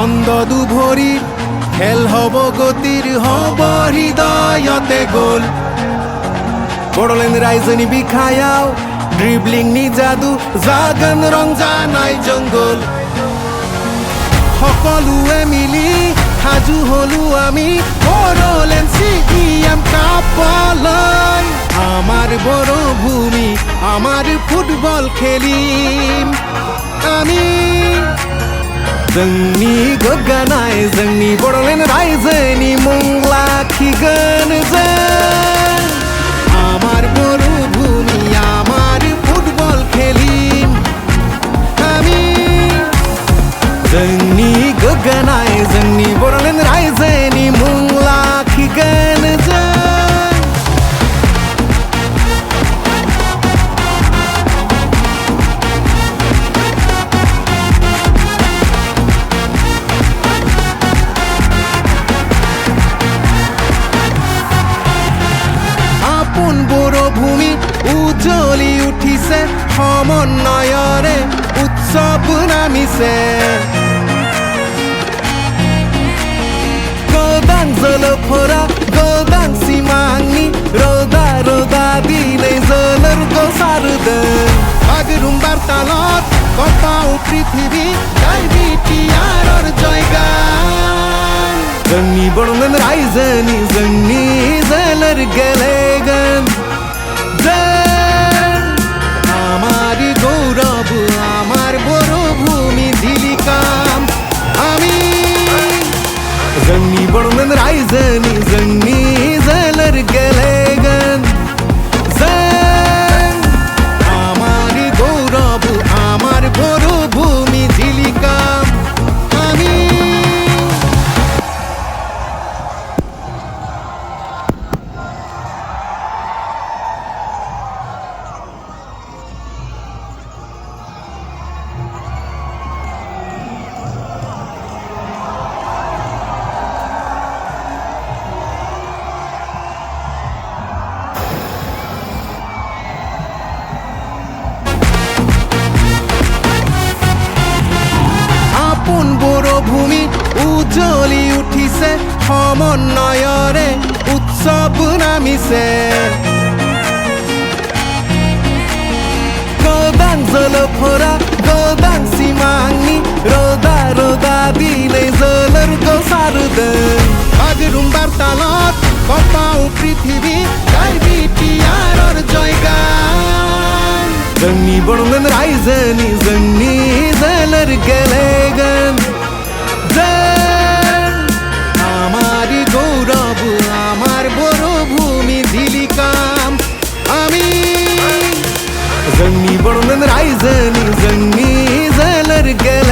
ছন্দ দুভরি খেল হব গতির হব হৃদয়তে গোল বড়লেন রাইজনি বিখায়াও ড্রিবলিং নি জাদু জাগান রং জানাই জঙ্গল সকলোৱে মিলি সাজু হলো আমি বড়লেন সিএম কাপলৈ আমার বড় ভূমি আমার ফুটবল খেলিম আমি जोंनि गोग्गानाय जोंनि बड'लेण्ड रायजोनि मुं लाखिगोन जों आमार बर' भूमि आमार फुटबल खेलिम आमी जोंनि गोग्गानाय जोंनि बड'लेण्ड रायजोनि मुं लाखिगोन जों ভূমি উজ্জ্বলি উঠিছে সমন্বয়ৰে উৎসৱ নামিছে গোদাং জলফৰা গোদাং सिमांनि रोदा रोदा दिनै जोलुर गोसारदों बागुरुम्बार तालत कपाव पृथिबी बिटिआरर जयगान जोंनि बड'लेण्ड रायजोनि जोंनि जोलुर गेलेगोन আমার গৌরব আমার বড় ভূমি ঝিলিকাম আমি जोंनि बड'लेण्ड रायजोनि जोंनि जोलुर गेलेगोन जों আমার গৌরব আমার বড় ভূমি ঝিলিকাম আমি ভূমি উজ্জ্বলি উঠিছে সমন্বয়ৰে উৎসৱ নামিছে গোদাং জলফৰা গোদাং सिमांनि रोदा रोदा दिनै जोलुर गोसारदों बागुरुम्बार तालत कपाव पृथिबी बिटिआरर जयगान जोंनि बड'लेण्ड रायजोनि जोंनि जोलुर गेलेगोन আমার গৌরব আমার বড় ভূমি ঝিলিকাম আমি जोंनि बड'लेण्ड रायजोनि जोंनि जोलुर गेले